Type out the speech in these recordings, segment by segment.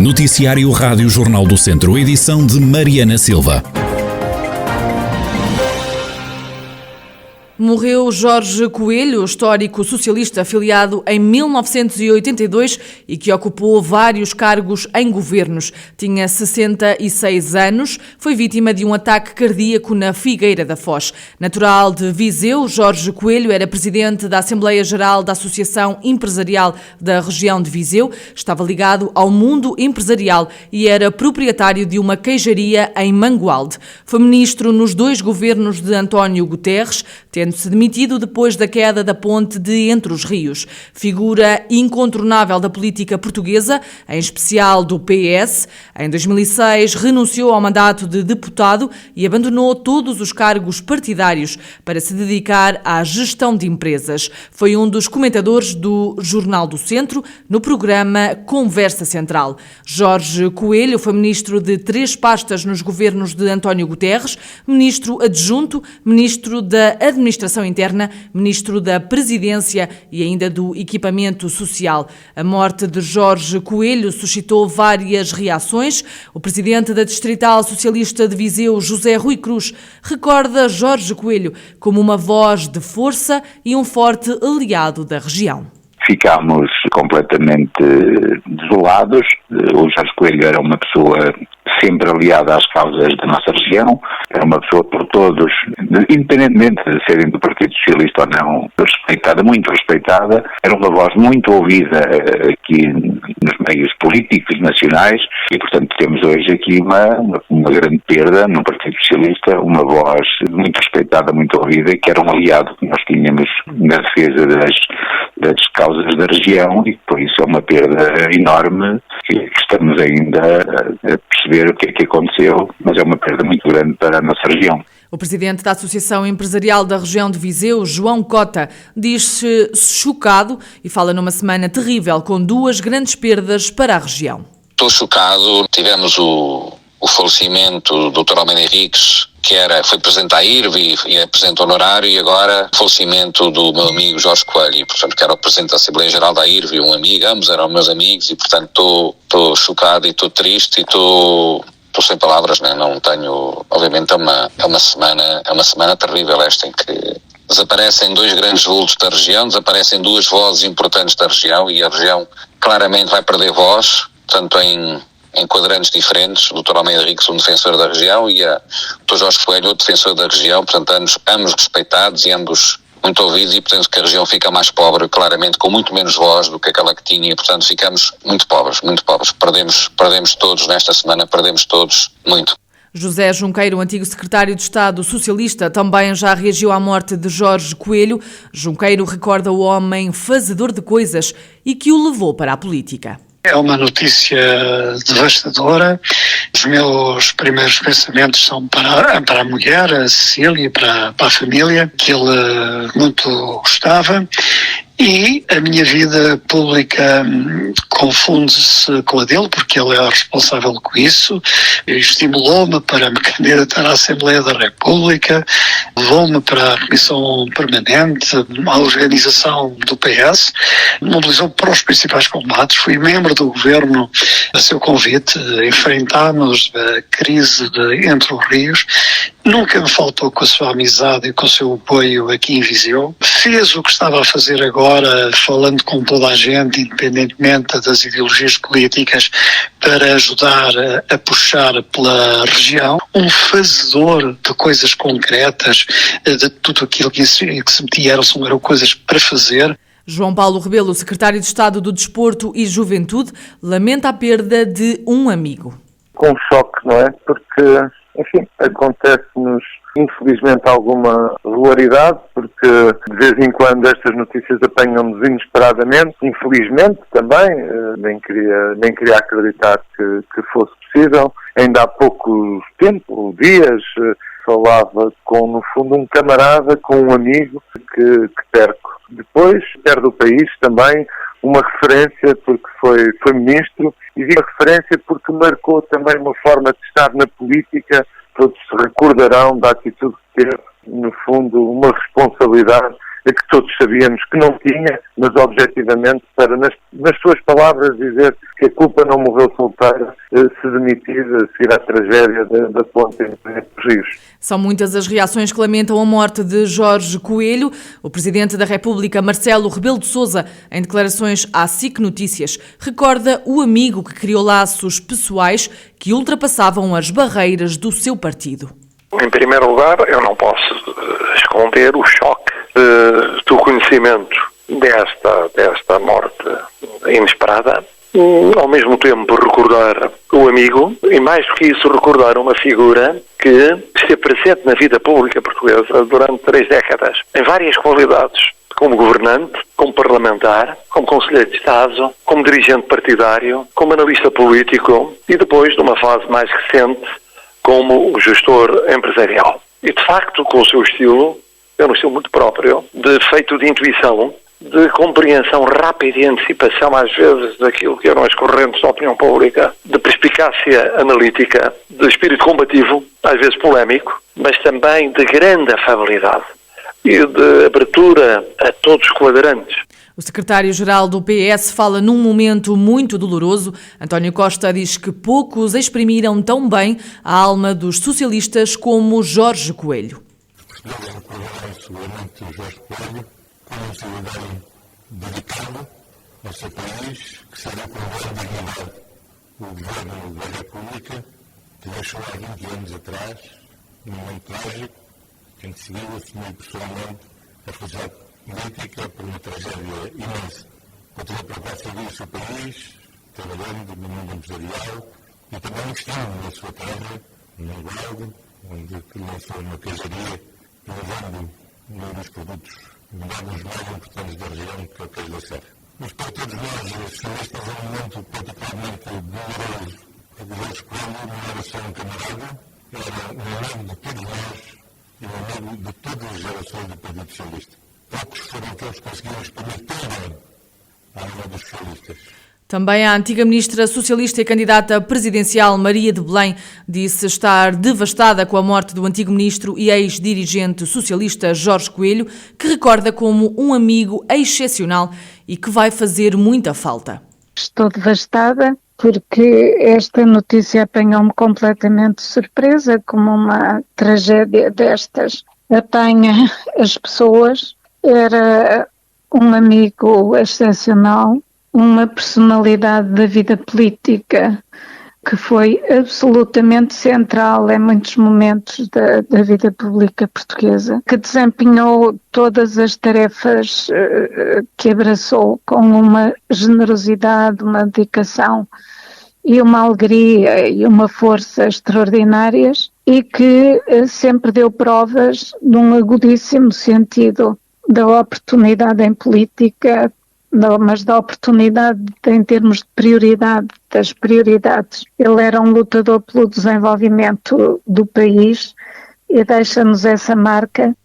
Noticiário Rádio Jornal do Centro, edição de Mariana Silva. Morreu Jorge Coelho, histórico socialista afiliado em 1982 e que ocupou vários cargos em governos. Tinha 66 anos, foi vítima de um ataque cardíaco na Figueira da Foz. Natural de Viseu, Jorge Coelho era presidente da Assembleia Geral da Associação Empresarial da região de Viseu, estava ligado ao mundo empresarial e era proprietário de uma queijaria em Mangualde. Foi ministro nos dois governos de António Guterres, tendo-se demitido depois da queda da ponte de Entre os Rios. Figura incontornável da política portuguesa, em especial do PS. Em 2006 renunciou ao mandato de deputado e abandonou todos os cargos partidários para se dedicar à gestão de empresas. Foi um dos comentadores do Jornal do Centro no programa Conversa Central. Jorge Coelho foi ministro de 3 pastas nos governos de António Guterres, ministro adjunto, ministro da Administração Interna, ministro da Presidência e ainda do Equipamento Social. A morte de Jorge Coelho suscitou várias reações. O presidente da Distrital Socialista de Viseu, José Rui Cruz, recorda Jorge Coelho como uma voz de força e um forte aliado da região. Ficámos completamente desolados. O Jorge Coelho era uma pessoa sempre aliada às causas da nossa região, era uma pessoa por todos, independentemente de serem do Partido Socialista ou não, respeitada, muito respeitada, era uma voz muito ouvida aqui nos meios políticos nacionais e, portanto, temos hoje aqui uma grande perda no Partido Socialista, uma voz muito respeitada, muito ouvida, que era um aliado que nós tínhamos na defesa das causas da região e por isso é uma perda enorme que estamos ainda a perceber o que é que aconteceu, mas é uma perda muito grande para a nossa região. O presidente da Associação Empresarial da região de Viseu, João Cota, diz-se chocado e fala numa semana terrível com 2 grandes perdas para a região. Estou chocado, tivemos o falecimento do Dr. Almeida Henriques, que foi presidente da IRV e é presidente honorário, e agora o falecimento do meu amigo Jorge Coelho, portanto, que era o presidente da Assembleia Geral da IRV, um amigo, ambos eram meus amigos, e portanto estou chocado e estou triste e estou sem palavras, né? Não tenho, obviamente é uma semana terrível esta em que desaparecem 2 grandes vultos da região, desaparecem 2 vozes importantes da região e a região claramente vai perder voz, tanto em quadrantes diferentes, o Dr. Almeida Henriques, um defensor da região, e o Dr. Jorge Coelho, outro defensor da região, portanto, ambos respeitados e ambos muito ouvidos, e portanto que a região fica mais pobre, claramente, com muito menos voz do que aquela que tinha, e portanto ficamos muito pobres. Perdemos todos nesta semana, perdemos todos muito. José Junqueiro, antigo secretário de Estado socialista, também já reagiu à morte de Jorge Coelho. Junqueiro recorda o homem fazedor de coisas e que o levou para a política. É uma notícia devastadora. Os meus primeiros pensamentos são para a mulher, a Cecília, para a família, que ele muito gostava. E a minha vida pública confunde-se com a dele, porque ele é responsável com isso. Estimulou-me para me candidatar à Assembleia da República, levou-me para a Comissão Permanente, a organização do PS, mobilizou-me para os principais combates, fui membro do governo a seu convite, enfrentámos a crise Entre os Rios. Nunca me faltou com a sua amizade e com o seu apoio aqui em Viseu. Fez o que estava a fazer agora, falando com toda a gente, independentemente das ideologias políticas, para ajudar a puxar pela região. Um fazedor de coisas concretas, de tudo aquilo que se metia eram coisas para fazer. João Paulo Rebelo, secretário de Estado do Desporto e Juventude, lamenta a perda de um amigo. Com choque, não é? Porque, enfim, acontece-nos, infelizmente, alguma regularidade, porque de vez em quando estas notícias apanham-nos inesperadamente, infelizmente também, nem queria acreditar que fosse possível. Ainda há pouco tempo, dias, falava com, no fundo, um camarada, com um amigo que perco. Depois, perde o país também, uma referência porque foi ministro, e digo uma referência porque marcou também uma forma de estar na política. Todos se recordarão da atitude que teve, no fundo, uma responsabilidade que todos sabíamos que não tinha, mas objetivamente para, nas suas palavras, dizer que a culpa não morreu solteira, se demitir, seguir à tragédia da ponte entre os rios. São muitas as reações que lamentam a morte de Jorge Coelho. O Presidente da República, Marcelo Rebelo de Sousa, em declarações à SIC Notícias, recorda o amigo que criou laços pessoais que ultrapassavam as barreiras do seu partido. Em primeiro lugar, eu não posso esconder o choque do conhecimento desta morte inesperada. Ao mesmo tempo recordar o amigo e, mais do que isso, recordar uma figura que esteve presente na vida pública portuguesa durante 3 décadas, em várias qualidades, como governante, como parlamentar, como conselheiro de Estado, como dirigente partidário, como analista político e depois, numa fase mais recente, como gestor empresarial. E, de facto, com o seu estilo, é um estilo muito próprio, de feito de intuição, de compreensão rápida e antecipação, às vezes, daquilo que eram as correntes da opinião pública, de perspicácia analítica, de espírito combativo, às vezes polémico, mas também de grande afabilidade e de abertura a todos os quadrantes. O secretário-geral do PS fala num momento muito doloroso. António Costa diz que poucos exprimiram tão bem a alma dos socialistas como Jorge Coelho. Seguramente Jorge Coelho, como um cidadão dedicado ao seu país, que será com grande dignidade o Governo da República, que deixou há 20 anos atrás, num momento trágico, em que seguiu assumir pessoalmente a responsabilidade política por uma tragédia imensa. Continua a procurar servir o seu país, trabalhando no mundo empresarial e também investindo na sua terra, no Guardo, onde lançou uma queijaria, inovando um dos produtos mais importantes da região, que é o queijo da Serra. Mas para todos nós, socialistas, é um momento particularmente doloroso. O Jorge Coelho não era só um camarada, era um amigo de todos nós e um amigo de todas as gerações do Partido Socialista. Poucos foram aqueles que conseguiram exprimir tão bem a alma dos socialistas. Também a antiga ministra socialista e candidata presidencial Maria de Belém disse estar devastada com a morte do antigo ministro e ex-dirigente socialista Jorge Coelho, que recorda como um amigo excepcional e que vai fazer muita falta. Estou devastada porque esta notícia apanhou-me completamente de surpresa, como uma tragédia destas apanha as pessoas. Era um amigo excepcional, uma personalidade da vida política que foi absolutamente central em muitos momentos da vida pública portuguesa, que desempenhou todas as tarefas que abraçou com uma generosidade, uma dedicação e uma alegria e uma força extraordinárias e que sempre deu provas de um agudíssimo sentido da oportunidade em política, mas da oportunidade em termos de prioridade, das prioridades. Ele era um lutador pelo desenvolvimento do país e deixa-nos essa marca.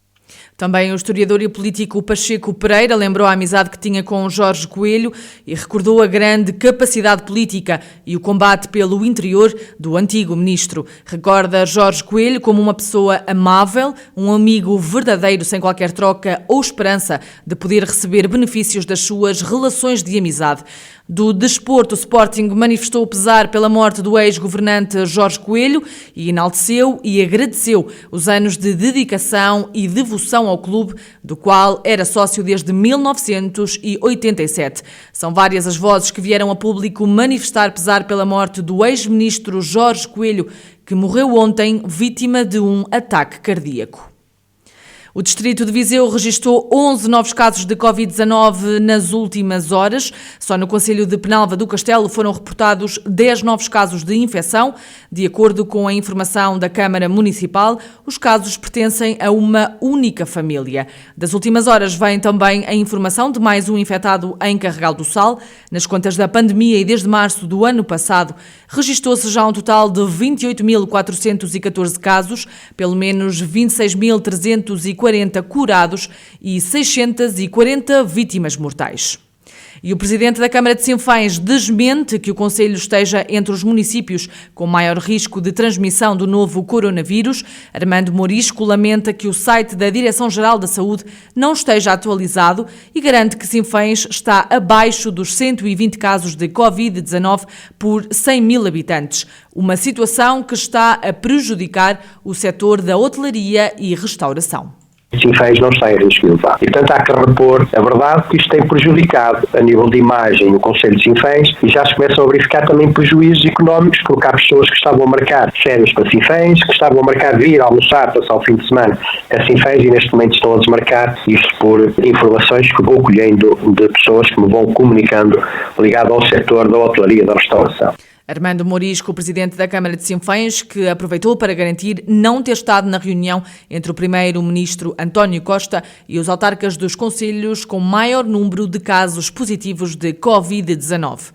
Também o historiador e político Pacheco Pereira lembrou a amizade que tinha com Jorge Coelho e recordou a grande capacidade política e o combate pelo interior do antigo ministro. Recorda Jorge Coelho como uma pessoa amável, um amigo verdadeiro sem qualquer troca ou esperança de poder receber benefícios das suas relações de amizade. Do desporto, o Sporting manifestou o pesar pela morte do ex-governante Jorge Coelho e enalteceu e agradeceu os anos de dedicação e devoção ao clube, do qual era sócio desde 1987. São várias as vozes que vieram a público manifestar pesar pela morte do ex-ministro Jorge Coelho, que morreu ontem vítima de um ataque cardíaco. O distrito de Viseu registrou 11 novos casos de Covid-19 nas últimas horas. Só no concelho de Penalva do Castelo foram reportados 10 novos casos de infecção. De acordo com a informação da Câmara Municipal, os casos pertencem a uma única família. Das últimas horas vem também a informação de mais um infectado em Carregal do Sal. Nas contas da pandemia e desde março do ano passado, registrou-se já um total de 28.414 casos, pelo menos 26.340 curados e 640 vítimas mortais. E o presidente da Câmara de Sinfãs desmente que o concelho esteja entre os municípios com maior risco de transmissão do novo coronavírus. Armando Morisco lamenta que o site da Direção-Geral da Saúde não esteja atualizado e garante que Sinfãs está abaixo dos 120 casos de Covid-19 por 100 mil habitantes. Uma situação que está a prejudicar o setor da hotelaria e restauração. Sinfãs não está em risco elevado. E, portanto, há que repor a verdade que isto tem prejudicado a nível de imagem o Concelho de Sinfãs e já se começam a verificar também prejuízos económicos porque há pessoas que estavam a marcar férias para Sinfãs, que estavam a marcar vir almoçar, passar o fim de semana a Sinfãs e neste momento estão a desmarcar, isto por informações que vou colhendo de pessoas que me vão comunicando ligado ao setor da hotelaria e da restauração. Armando Morisco, presidente da Câmara de Sinfãs, que aproveitou para garantir não ter estado na reunião entre o primeiro-ministro António Costa e os autarcas dos concelhos com maior número de casos positivos de Covid-19.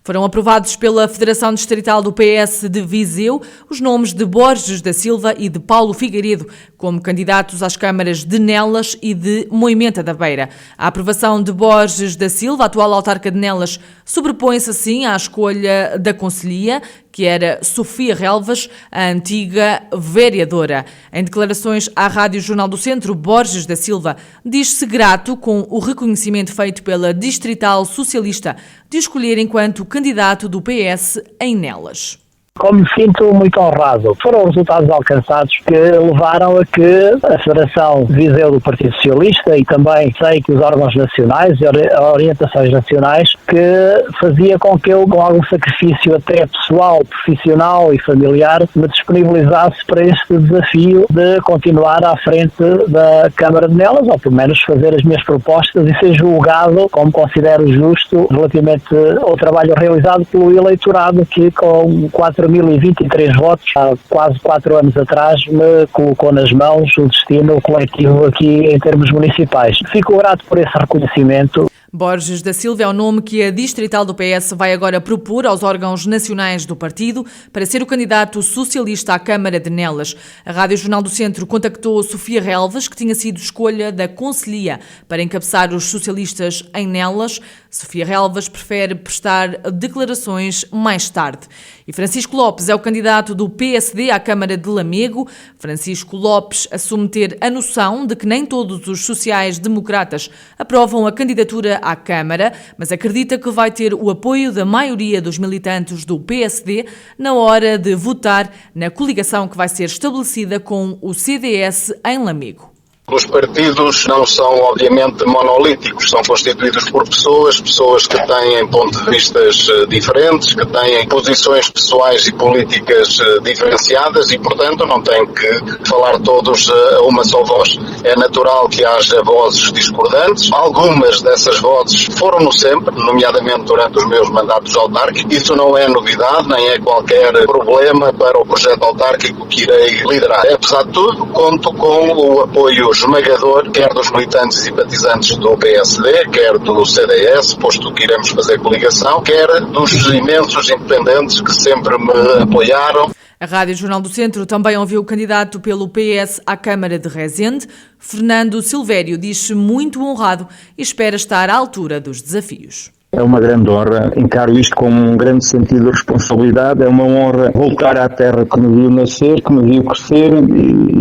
Foram aprovados pela Federação Distrital do PS de Viseu os nomes de Borges da Silva e de Paulo Figueiredo como candidatos às câmaras de Nelas e de Moimenta da Beira. A aprovação de Borges da Silva, atual autarca de Nelas, sobrepõe-se assim à escolha da concelhia, que era Sofia Relvas, a antiga vereadora. Em declarações à Rádio Jornal do Centro, Borges da Silva diz-se grato com o reconhecimento feito pela Distrital Socialista de escolher enquanto candidato do PS em Nelas. Como me sinto muito honrado. Foram os resultados alcançados que levaram a que a Federação Viseu do Partido Socialista e também sei que os órgãos nacionais e orientações nacionais que fazia com que eu, com algum sacrifício até pessoal, profissional e familiar, me disponibilizasse para este desafio de continuar à frente da Câmara de Nelas, ou pelo menos fazer as minhas propostas e ser julgado, como considero justo, relativamente ao trabalho realizado pelo eleitorado que com 4.023 votos, há quase 4 anos atrás, me colocou nas mãos o destino coletivo aqui em termos municipais. Fico grato por esse reconhecimento. Borges da Silva é o nome que a Distrital do PS vai agora propor aos órgãos nacionais do partido para ser o candidato socialista à Câmara de Nelas. A Rádio Jornal do Centro contactou Sofia Relvas, que tinha sido escolha da Conselhia para encabeçar os socialistas em Nelas. Sofia Relvas prefere prestar declarações mais tarde. E Francisco Lopes é o candidato do PSD à Câmara de Lamego. Francisco Lopes assume ter a noção de que nem todos os sociais-democratas aprovam a candidatura à Câmara, mas acredita que vai ter o apoio da maioria dos militantes do PSD na hora de votar na coligação que vai ser estabelecida com o CDS em Lamego. Os partidos não são, obviamente, monolíticos, são constituídos por pessoas que têm pontos de vista diferentes, que têm posições pessoais e políticas diferenciadas e, portanto, não têm que falar todos a uma só voz. É natural que haja vozes discordantes. Algumas dessas vozes foram-no sempre, nomeadamente durante os meus mandatos autárquicos. Isso não é novidade, nem é qualquer problema para o projeto autárquico que irei liderar. Apesar de tudo, conto com o apoio esmagador, quer dos militantes e simpatizantes do PSD, quer do CDS, posto que iremos fazer coligação, quer dos imensos independentes que sempre me apoiaram. A Rádio Jornal do Centro também ouviu o candidato pelo PS à Câmara de Rezende. Fernando Silvério diz-se muito honrado e espera estar à altura dos desafios. É uma grande honra, encaro isto com um grande sentido de responsabilidade, é uma honra voltar à terra que me viu nascer, que me viu crescer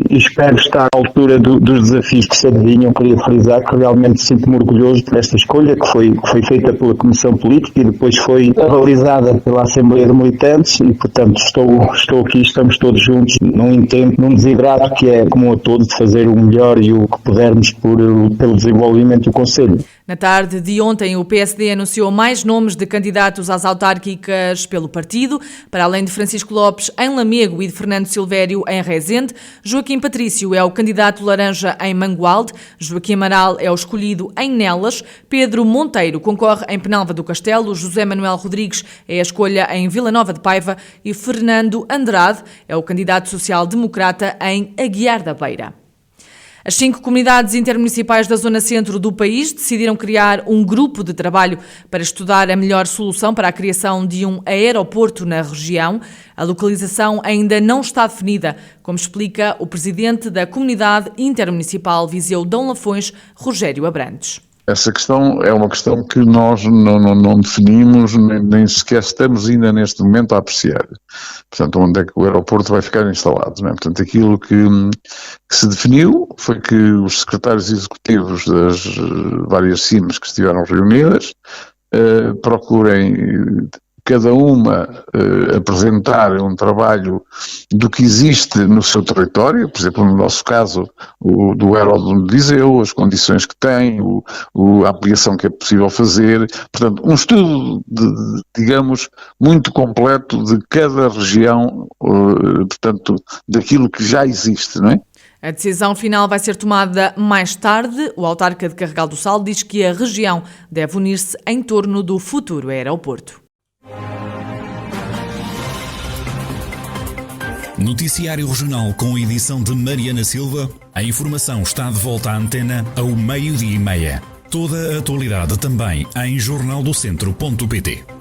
e espero estar à altura dos desafios que se adivinham. Queria frisar que realmente sinto-me orgulhoso por esta escolha que foi feita pela Comissão Política e depois foi avalizada pela Assembleia de Militantes e, portanto, estou aqui, estamos todos juntos num intento, num desidrato que é comum a todos de fazer o melhor e o que pudermos pelo desenvolvimento do Conselho. Na tarde de ontem, o PSD anunciou mais nomes de candidatos às autárquicas pelo partido. Para além de Francisco Lopes em Lamego e de Fernando Silvério em Rezende, Joaquim Patrício é o candidato laranja em Mangualde, Joaquim Amaral é o escolhido em Nelas, Pedro Monteiro concorre em Penalva do Castelo, José Manuel Rodrigues é a escolha em Vila Nova de Paiva e Fernando Andrade é o candidato social-democrata em Aguiar da Beira. As 5 comunidades intermunicipais da zona centro do país decidiram criar um grupo de trabalho para estudar a melhor solução para a criação de um aeroporto na região. A localização ainda não está definida, como explica o presidente da Comunidade Intermunicipal Viseu Dão Lafões, Rogério Abrantes. Essa questão é uma questão que nós não definimos, nem sequer estamos ainda neste momento a apreciar. Portanto, onde é que o aeroporto vai ficar instalado, não é? Portanto, aquilo que se definiu foi que os secretários executivos das várias CIMs que estiveram reunidas procurem cada uma apresentar um trabalho do que existe no seu território, por exemplo, no nosso caso, do aeródromo de Viseu, as condições que tem, a ampliação que é possível fazer, portanto, um estudo, digamos, muito completo de cada região, portanto, daquilo que já existe, não é? A decisão final vai ser tomada mais tarde. O autarca de Carregal do Sal diz que a região deve unir-se em torno do futuro aeroporto. Noticiário Regional com edição de Mariana Silva. A informação está de volta à antena ao 12:30. Toda a atualidade também em jornaldocentro.pt.